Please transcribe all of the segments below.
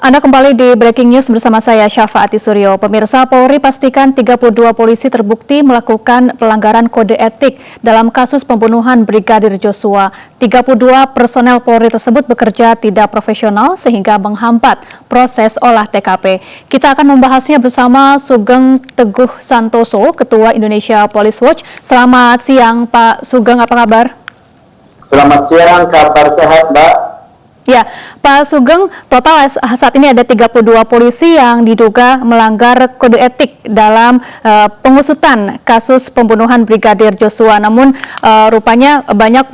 Anda kembali di Breaking News bersama saya Syafaati Suryo. Pemirsa, Polri pastikan 32 polisi terbukti melakukan pelanggaran kode etik dalam kasus pembunuhan Brigadir Joshua. 32 personel Polri tersebut bekerja tidak profesional sehingga menghambat proses olah TKP. Kita akan membahasnya bersama Sugeng Teguh Santoso, Ketua Indonesia Police Watch. Selamat siang Pak Sugeng, apa kabar? Selamat siang, kabar sehat Mbak. Ya, Pak Sugeng, total saat ini ada 32 polisi yang diduga melanggar kode etik dalam pengusutan kasus pembunuhan Brigadir Joshua. Namun rupanya banyak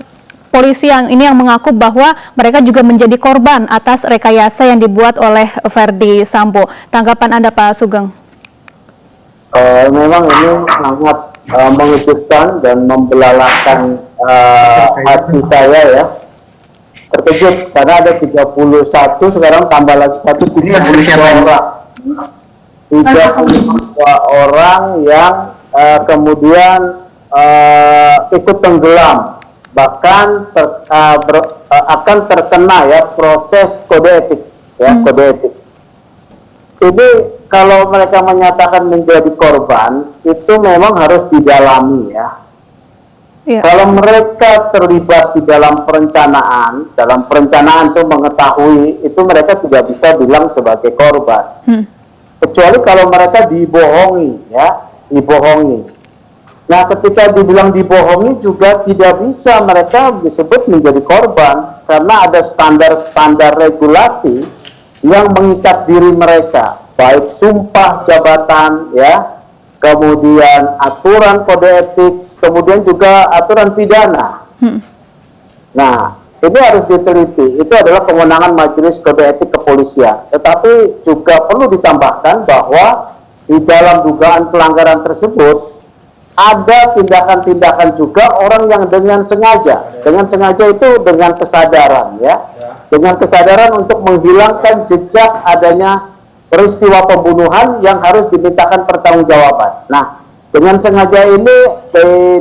polisi yang mengaku bahwa mereka juga menjadi korban atas rekayasa yang dibuat oleh Verdi Sambo. Tanggapan Anda, Pak Sugeng? Memang ini sangat mengejutkan dan membelalakan hati saya ya. Terkejut karena ada 31, sekarang tambah lagi 32 orang. 32 orang yang kemudian ikut tenggelam, bahkan akan terkena ya proses kode etik ya, kode etik. Ini kalau mereka menyatakan menjadi korban, itu memang harus didalami ya. Ya. Kalau mereka terlibat di dalam perencanaan itu mengetahui, itu mereka tidak bisa bilang sebagai korban. Kecuali kalau mereka dibohongi, ya, dibohongi. Nah, ketika dibilang dibohongi juga tidak bisa mereka disebut menjadi korban, karena ada standar-standar regulasi yang mengikat diri mereka, baik sumpah jabatan, ya, kemudian aturan kode etik, kemudian juga aturan pidana. Nah, ini harus diteliti. Itu adalah kewenangan Majelis Kode Etik Kepolisian. Tetapi juga perlu ditambahkan bahwa di dalam dugaan pelanggaran tersebut ada tindakan-tindakan juga orang yang dengan sengaja. Dengan sengaja itu dengan kesadaran ya. Dengan kesadaran untuk menghilangkan jejak adanya peristiwa pembunuhan yang harus dimintakan pertanggungjawaban. Nah, dengan sengaja ini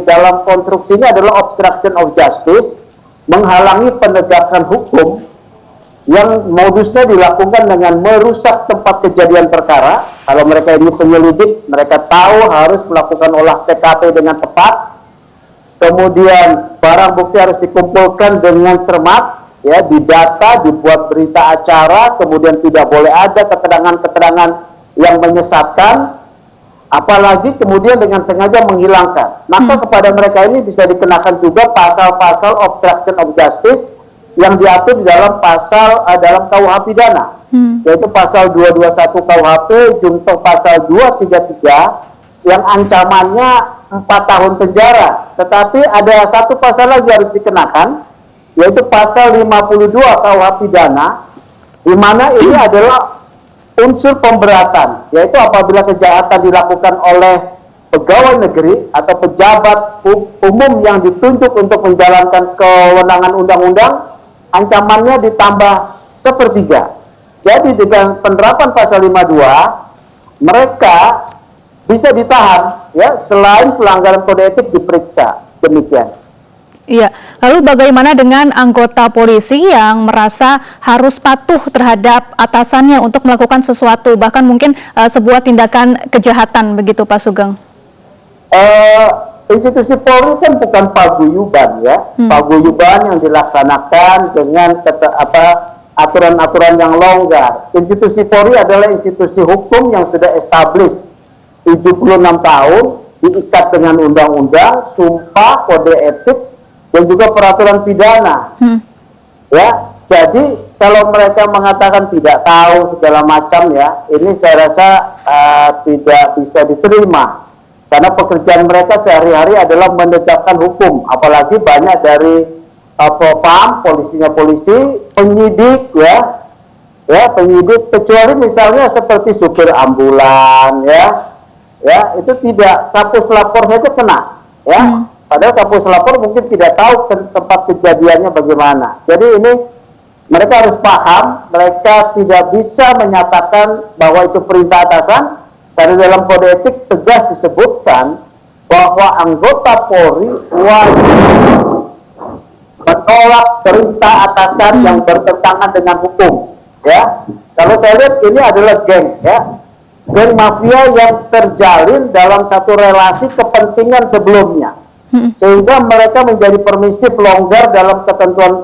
dalam konstruksinya adalah obstruction of justice, menghalangi penegakan hukum yang modusnya dilakukan dengan merusak tempat kejadian perkara. Kalau mereka ini penyelidik, mereka tahu harus melakukan olah TKP dengan tepat. Kemudian barang bukti harus dikumpulkan dengan cermat, ya, didata, dibuat berita acara, kemudian tidak boleh ada keterangan-keterangan yang menyesatkan. Apalagi kemudian dengan sengaja menghilangkan, maka kepada mereka ini bisa dikenakan juga pasal-pasal obstruction of justice yang diatur di dalam dalam KUH pidana, yaitu pasal 221 KUHP junto pasal 233 yang ancamannya 4 tahun penjara. Tetapi ada satu pasal lagi harus dikenakan, yaitu pasal 52 KUH pidana, di mana ini adalah unsur pemberatan, yaitu apabila kejahatan dilakukan oleh pegawai negeri atau pejabat umum yang ditunjuk untuk menjalankan kewenangan undang-undang, ancamannya ditambah 1/3. Jadi dengan penerapan pasal 52, mereka bisa ditahan, ya, selain pelanggaran kode etik diperiksa. Demikian. Iya, lalu bagaimana dengan anggota polisi yang merasa harus patuh terhadap atasannya untuk melakukan sesuatu, bahkan mungkin sebuah tindakan kejahatan, begitu Pak Sugeng? Institusi Polri kan bukan paguyuban ya, paguyuban yang dilaksanakan dengan aturan-aturan yang longgar. Institusi Polri adalah institusi hukum yang sudah established 76 tahun, diikat dengan undang-undang, sumpah, kode etik, dan juga peraturan pidana. Ya, jadi kalau mereka mengatakan tidak tahu segala macam ya, ini saya rasa tidak bisa diterima, karena pekerjaan mereka sehari-hari adalah menegakkan hukum. Apalagi banyak dari propam, polisinya polisi, penyidik ya, penyidik, kecuali misalnya seperti supir ambulan ya, itu tidak, kapus lapor saja kena ya. Padahal kapus lapor mungkin tidak tahu tempat kejadiannya bagaimana. Jadi ini mereka harus paham, mereka tidak bisa menyatakan bahwa itu perintah atasan, karena dalam kode etik tegas disebutkan bahwa anggota Polri wajib menolak perintah atasan yang bertentangan dengan hukum. ya. Kalau saya lihat ini adalah geng, ya, geng mafia yang terjalin dalam satu relasi kepentingan sebelumnya, sehingga mereka menjadi permisif, longgar dalam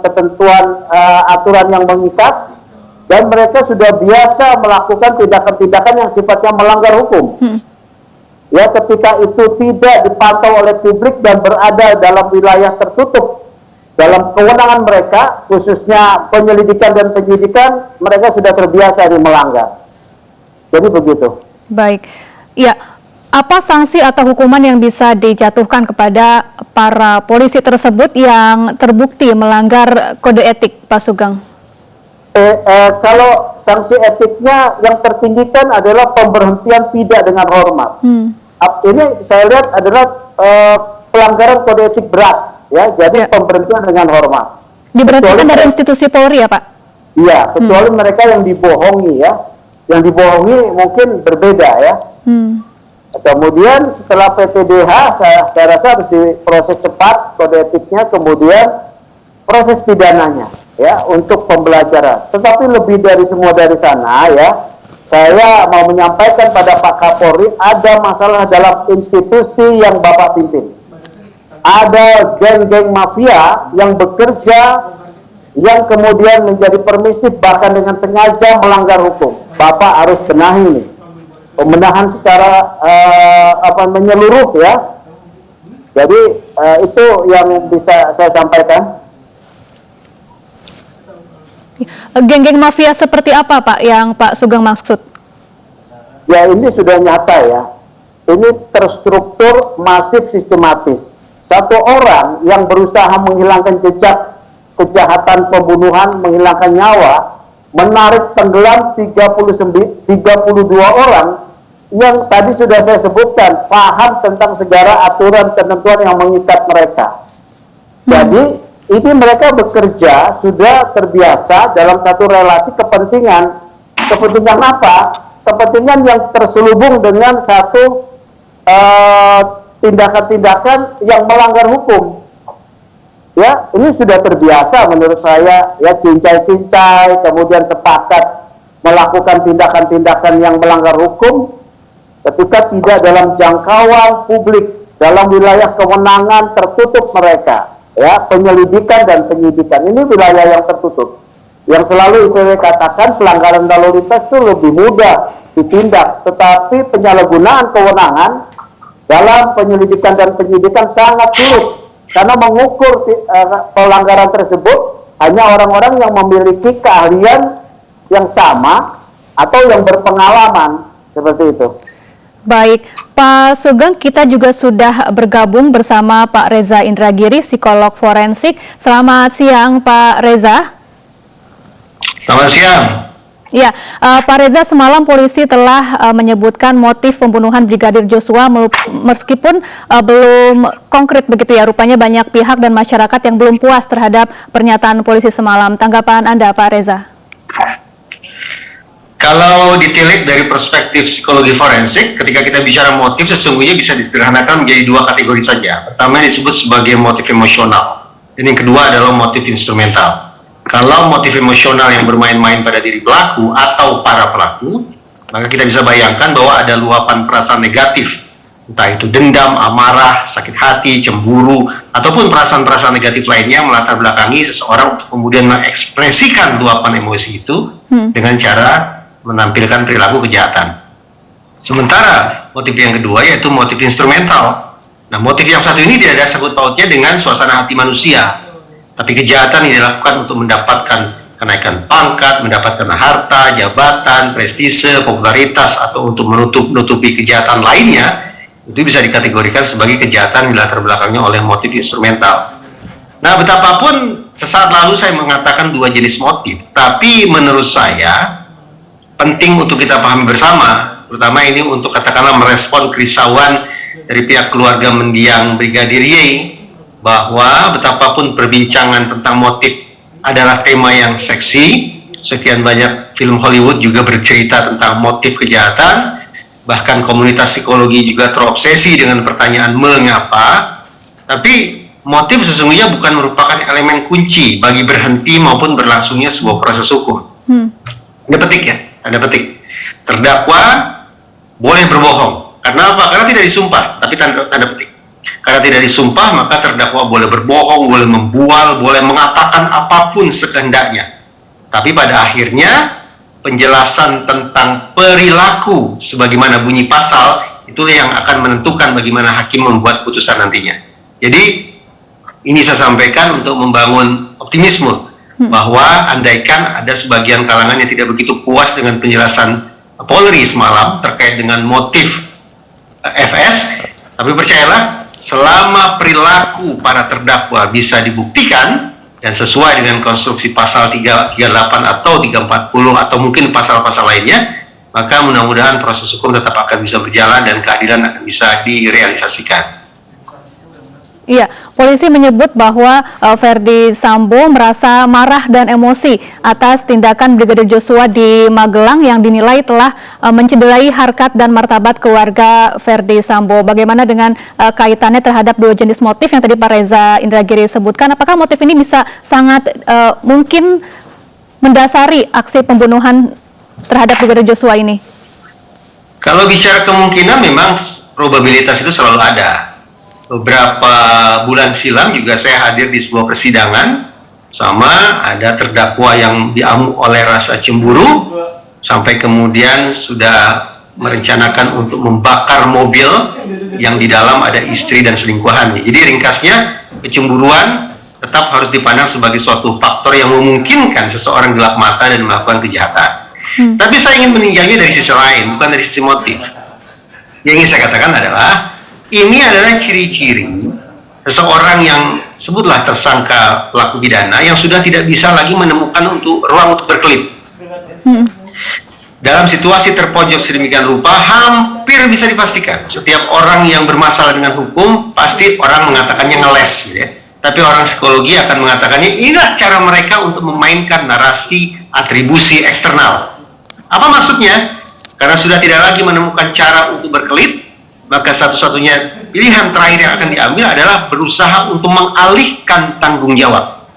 ketentuan aturan yang mengikat, dan mereka sudah biasa melakukan tindakan-tindakan yang sifatnya melanggar hukum. Ya, ketika itu tidak dipantau oleh publik dan berada dalam wilayah tertutup dalam kewenangan mereka, khususnya penyelidikan dan penyidikan, mereka sudah terbiasa di melanggar. Jadi begitu. Baik, ya, apa sanksi atau hukuman yang bisa dijatuhkan kepada para polisi tersebut yang terbukti melanggar kode etik, Pak Sugeng? Kalau sanksi etiknya yang tertinggi kan adalah pemberhentian tidak dengan hormat. Ini saya lihat adalah pelanggaran kode etik berat, ya. Jadi pemberhentian dengan hormat. Diberhentikan dari institusi Polri ya, Pak? Iya, kecuali mereka yang dibohongi, ya. Yang dibohongi mungkin berbeda, ya. Kemudian setelah PPDH, saya rasa harus diproses cepat kode etiknya, kemudian proses pidananya, ya, untuk pembelajaran. Tetapi lebih dari semua dari sana, ya, saya mau menyampaikan pada Pak Kapolri, ada masalah dalam institusi yang Bapak pimpin. Ada geng-geng mafia yang bekerja, yang kemudian menjadi permisif, bahkan dengan sengaja melanggar hukum. Bapak harus benahi nih, pembenahan secara menyeluruh, ya. Jadi itu yang bisa saya sampaikan. Geng-geng mafia seperti apa, Pak, yang Pak Sugeng maksud? Ya, ini sudah nyata, ya. Ini terstruktur, masif, sistematis. Satu orang yang berusaha menghilangkan jejak kejahatan pembunuhan, menghilangkan nyawa, menarik tenggelam 32 orang yang tadi sudah saya sebutkan, paham tentang segala aturan ketentuan yang mengikat mereka. Jadi ini mereka bekerja sudah terbiasa dalam satu relasi kepentingan. Kepentingan apa? Kepentingan yang terselubung dengan satu tindakan-tindakan yang melanggar hukum. Ya, ini sudah terbiasa menurut saya, ya, cincai-cincai, kemudian sepakat melakukan tindakan-tindakan yang melanggar hukum ketika tidak dalam jangkauan publik, dalam wilayah kewenangan tertutup mereka. Ya, penyelidikan dan penyidikan ini wilayah yang tertutup, yang selalu IPW katakan pelanggaran lalu lintas itu lebih mudah ditindak, tetapi penyalahgunaan kewenangan dalam penyelidikan dan penyidikan sangat sulit, karena mengukur pelanggaran tersebut hanya orang-orang yang memiliki keahlian yang sama atau yang berpengalaman, seperti itu. Baik, Pak Sugeng, kita juga sudah bergabung bersama Pak Reza Indragiri, psikolog forensik. Selamat siang, Pak Reza. Selamat siang. Ya, Pak Reza, semalam polisi telah menyebutkan motif pembunuhan Brigadir Joshua, meskipun belum konkret begitu ya. Rupanya banyak pihak dan masyarakat yang belum puas terhadap pernyataan polisi semalam. Tanggapan Anda, Pak Reza? Kalau ditilik dari perspektif psikologi forensik, ketika kita bicara motif, sesungguhnya bisa disederhanakan menjadi dua kategori saja. Pertama disebut sebagai motif emosional, dan yang kedua adalah motif instrumental. Kalau motif emosional yang bermain-main pada diri pelaku atau para pelaku, maka kita bisa bayangkan bahwa ada luapan perasaan negatif, entah itu dendam, amarah, sakit hati, cemburu, ataupun perasaan-perasaan negatif lainnya melatar belakangi seseorang untuk kemudian mengekspresikan luapan emosi itu dengan cara menampilkan perilaku kejahatan. Sementara motif yang kedua yaitu motif instrumental. Nah, motif yang satu ini tidak ada sangkut pautnya dengan suasana hati manusia, tapi kejahatan yang dilakukan untuk mendapatkan kenaikan pangkat, mendapatkan harta, jabatan, prestise, popularitas, atau untuk menutupi kejahatan lainnya, itu bisa dikategorikan sebagai kejahatan yang dilatar belakangnya oleh motif instrumental. Nah, betapapun sesaat lalu saya mengatakan dua jenis motif, tapi menurut saya penting untuk kita pahami bersama, terutama ini untuk katakanlah merespon kerisauan dari pihak keluarga mendiang Brigadir Y, bahwa betapapun perbincangan tentang motif adalah tema yang seksi, sekian banyak film Hollywood juga bercerita tentang motif kejahatan, bahkan komunitas psikologi juga terobsesi dengan pertanyaan mengapa, tapi motif sesungguhnya bukan merupakan elemen kunci bagi berhenti maupun berlangsungnya sebuah proses hukum. Tanda petik ya, tanda petik. Terdakwa boleh berbohong. Karena apa? Karena tidak disumpah, tapi tanda petik. Karena tidak disumpah, maka terdakwa boleh berbohong, boleh membual, boleh mengatakan apapun sekehendaknya. Tapi pada akhirnya, penjelasan tentang perilaku sebagaimana bunyi pasal, itu yang akan menentukan bagaimana hakim membuat putusan nantinya. Jadi, ini saya sampaikan untuk membangun optimisme, bahwa andaikan ada sebagian kalangan yang tidak begitu puas dengan penjelasan Polri semalam terkait dengan motif FS, tapi percayalah, selama perilaku para terdakwa bisa dibuktikan dan sesuai dengan konstruksi pasal 338 atau 340 atau mungkin pasal-pasal lainnya, maka mudah-mudahan proses hukum tetap akan bisa berjalan dan keadilan akan bisa direalisasikan. Iya, polisi menyebut bahwa Verdi Sambo merasa marah dan emosi atas tindakan Brigadir Joshua di Magelang yang dinilai telah mencederai harkat dan martabat keluarga Verdi Sambo. Bagaimana dengan kaitannya terhadap dua jenis motif yang tadi Pak Reza Indragiri sebutkan? Apakah motif ini bisa sangat mungkin mendasari aksi pembunuhan terhadap Brigadir Joshua ini? Kalau bicara kemungkinan, memang probabilitas itu selalu ada. Beberapa bulan silam juga saya hadir di sebuah persidangan, sama ada terdakwa yang diamuk oleh rasa cemburu, sampai kemudian sudah merencanakan untuk membakar mobil yang di dalam ada istri dan selingkuhannya. Jadi ringkasnya, kecemburuan tetap harus dipandang sebagai suatu faktor yang memungkinkan seseorang gelap mata dan melakukan kejahatan. Tapi saya ingin meninjaunya dari sisi lain, bukan dari sisi motif. Yang ingin saya katakan adalah, ini adalah ciri-ciri seseorang yang sebutlah tersangka pelaku pidana yang sudah tidak bisa lagi menemukan ruang untuk berkelit. Dalam situasi terpojok sedemikian rupa, hampir bisa dipastikan setiap orang yang bermasalah dengan hukum pasti orang mengatakannya ngeles, gitu ya. Tapi orang psikologi akan mengatakannya inilah cara mereka untuk memainkan narasi atribusi eksternal. Apa maksudnya? Karena sudah tidak lagi menemukan cara untuk berkelit, maka satu-satunya pilihan terakhir yang akan diambil adalah berusaha untuk mengalihkan tanggung jawab.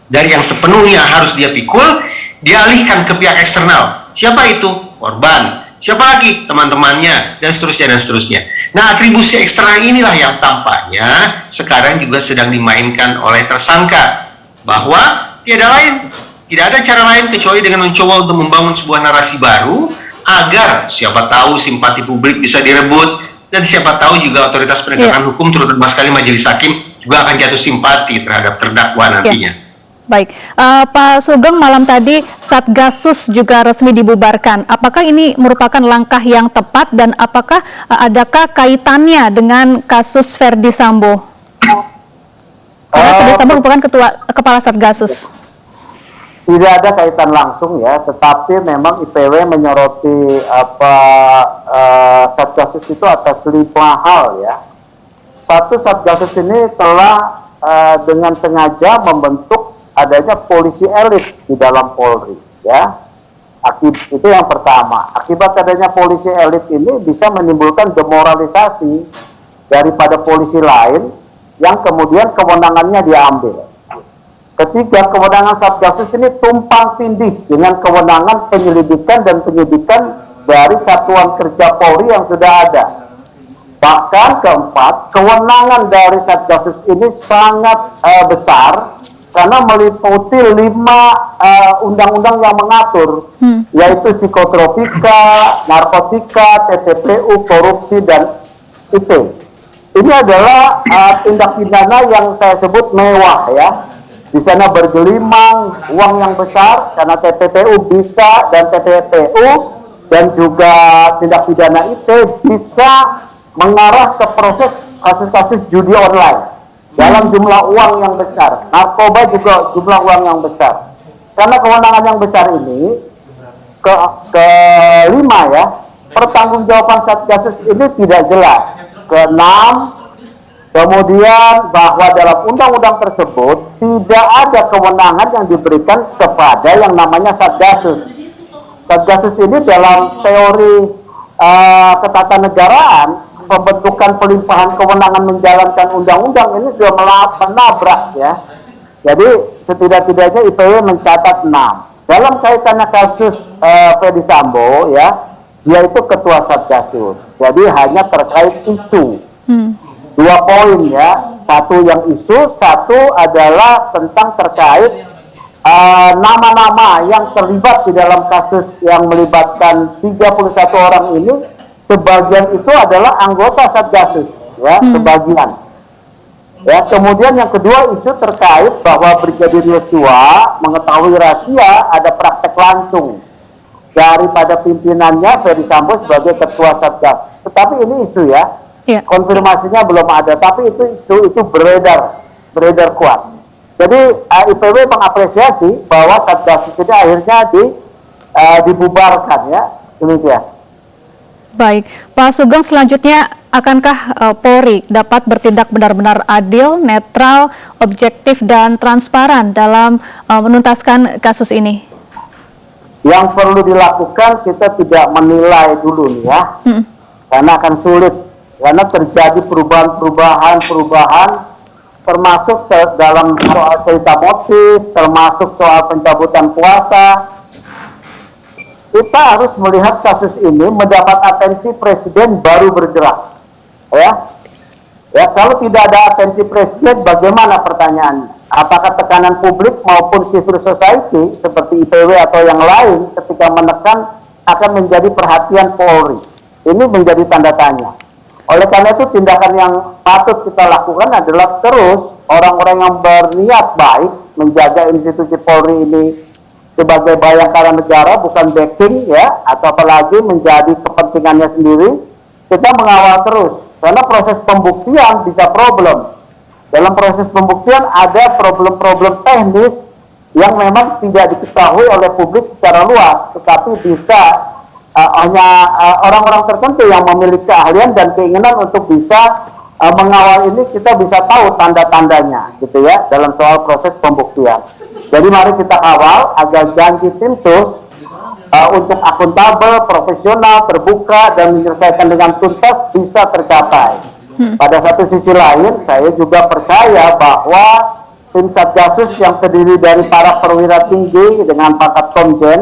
Dari yang sepenuhnya harus dia pikul, dialihkan ke pihak eksternal. Siapa itu? Korban. Siapa lagi? Teman-temannya, dan seterusnya, dan seterusnya. Nah, atribusi eksternal inilah yang tampaknya sekarang juga sedang dimainkan oleh tersangka. Bahwa tidak ada cara lain kecuali dengan mencoba untuk membangun sebuah narasi baru, agar siapa tahu simpati publik bisa direbut, dan siapa tahu juga otoritas penegakan hukum, terutama sekali majelis hakim, juga akan jatuh simpati terhadap terdakwa nantinya. Baik, Pak Sugeng, malam tadi Satgasus juga resmi dibubarkan. Apakah ini merupakan langkah yang tepat dan apakah adakah kaitannya dengan kasus Verdi Sambo? Karena Verdi Sambo merupakan kepala Satgasus. Tidak ada kaitan langsung ya, tetapi memang IPW menyoroti Satgasus itu atas 5 hal ya. Satu, Satgasus ini telah dengan sengaja membentuk adanya polisi elit di dalam Polri ya. Itu yang pertama. Akibat adanya polisi elit ini bisa menimbulkan demoralisasi daripada polisi lain yang kemudian kewenangannya diambil. Ketiga, kewenangan Satgasus ini tumpang tindih dengan kewenangan penyelidikan dan penyidikan dari satuan kerja Polri yang sudah ada. Bahkan keempat, kewenangan dari Satgasus ini sangat besar karena meliputi 5 undang-undang yang mengatur, yaitu psikotropika, narkotika, TPPU, korupsi, dan IT. Ini adalah tindak pidana yang saya sebut mewah ya. Di sana bergelimang uang yang besar karena TPPU bisa, dan TPPU dan juga tindak pidana IT bisa mengarah ke proses kasus-kasus judi online dalam jumlah uang yang besar. Narkoba juga jumlah uang yang besar. Karena kewenangan yang besar ini, kelima ya, pertanggungjawaban Satgasus ini tidak jelas. Keenam, kemudian bahwa dalam undang-undang tersebut tidak ada kewenangan yang diberikan kepada yang namanya Satgasus. Satgasus ini dalam teori ketatanegaraan, pembentukan pelimpahan kewenangan menjalankan undang-undang ini sudah menabrak ya. Jadi setidak-tidaknya IPW mencatat 6. dalam kaitannya kasus Ferdy Sambo ya, dia itu ketua Satgasus. Jadi hanya terkait isu. 2 poin ya. Satu yang isu, satu adalah tentang terkait nama-nama yang terlibat di dalam kasus yang melibatkan 31 orang ini, sebagian itu adalah anggota Satgasus ya, sebagian. Ya, kemudian yang kedua isu terkait bahwa Brigadir Yosua mengetahui rahasia ada praktek lancung daripada pimpinannya Ferdy Sambo sebagai ketua Satgasus. Tetapi ini isu ya, konfirmasinya belum ada, tapi itu isu itu beredar kuat. Jadi IPW mengapresiasi bahwa Satgasus ini akhirnya dibubarkan ya, demikian. Baik, Pak Sugeng, selanjutnya akankah Polri dapat bertindak benar-benar adil, netral, objektif, dan transparan dalam menuntaskan kasus ini? Yang perlu dilakukan, kita tidak menilai dulu nih ya, karena akan sulit, karena terjadi perubahan termasuk dalam soal cerita motif, termasuk soal pencabutan kuasa. Kita harus melihat kasus ini mendapat atensi presiden baru bergerak. Ya, kalau tidak ada atensi presiden, bagaimana pertanyaannya? Apakah tekanan publik maupun civil society seperti IPW atau yang lain ketika menekan akan menjadi perhatian Polri? Ini menjadi tanda tanya. Oleh karena itu tindakan yang patut kita lakukan adalah terus orang-orang yang berniat baik menjaga institusi Polri ini sebagai bayangkara negara, bukan backing ya, atau apalagi menjadi kepentingannya sendiri. Kita mengawal terus, karena proses pembuktian bisa problem. Dalam proses pembuktian ada problem-problem teknis yang memang tidak diketahui oleh publik secara luas, tetapi bisa hanya orang-orang tertentu yang memiliki keahlian dan keinginan untuk bisa mengawal ini. Kita bisa tahu tanda-tandanya gitu ya dalam soal proses pembuktian. Jadi mari kita kawal agar janji tim sus untuk akuntabel, profesional, terbuka, dan menyelesaikan dengan tuntas bisa tercapai. Pada satu sisi lain, saya juga percaya bahwa tim Satgasus yang terdiri dari para perwira tinggi dengan pangkat Komjen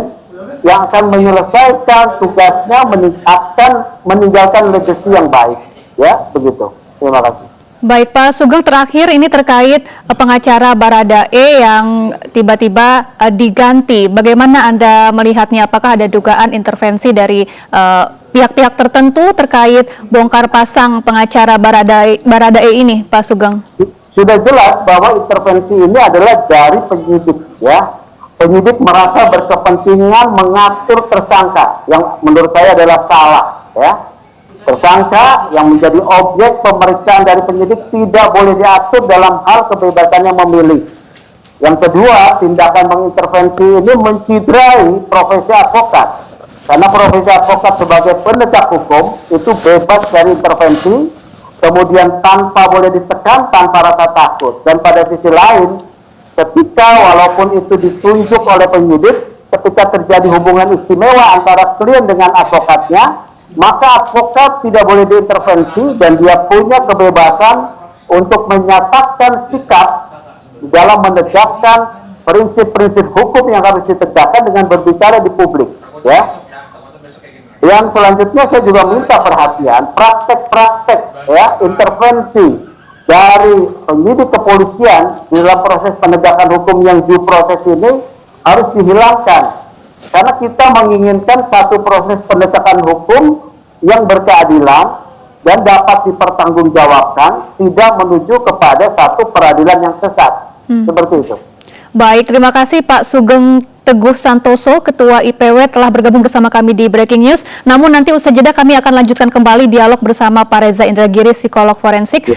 yang akan menyelesaikan tugasnya akan meninggalkan legasi yang baik. Ya, begitu. Terima kasih. Baik, Pak Sugeng, terakhir ini terkait pengacara Baradae yang tiba-tiba diganti. Bagaimana Anda melihatnya? Apakah ada dugaan intervensi dari pihak-pihak tertentu terkait bongkar pasang pengacara Baradae ini, Pak Sugeng? Sudah jelas bahwa intervensi ini adalah dari penyidik, ya. Penyidik merasa berkepentingan mengatur tersangka yang menurut saya adalah salah, ya. Tersangka yang menjadi objek pemeriksaan dari penyidik tidak boleh diatur dalam hal kebebasannya memilih. Yang kedua, tindakan mengintervensi ini menciderai profesi advokat. Karena profesi advokat sebagai penegak hukum itu bebas dari intervensi, kemudian tanpa boleh ditekan, tanpa rasa takut. Dan pada sisi lain, ketika walaupun itu ditunjuk oleh penyidik, ketika terjadi hubungan istimewa antara klien dengan advokatnya, maka advokat tidak boleh diintervensi dan dia punya kebebasan untuk menyatakan sikap dalam menegakkan prinsip-prinsip hukum yang harus ditegakkan dengan berbicara di publik, ya. Yang selanjutnya saya juga minta perhatian praktek-praktek ya intervensi dari penyidik kepolisian di dalam proses penegakan hukum yang due proses ini harus dihilangkan. Karena kita menginginkan satu proses penegakan hukum yang berkeadilan dan dapat dipertanggungjawabkan, tidak menuju kepada satu peradilan yang sesat. Seperti itu. Baik, terima kasih Pak Sugeng Teguh Santoso, Ketua IPW, telah bergabung bersama kami di Breaking News. Namun nanti usai jeda kami akan lanjutkan kembali dialog bersama Pak Reza Indragiri, psikolog forensik.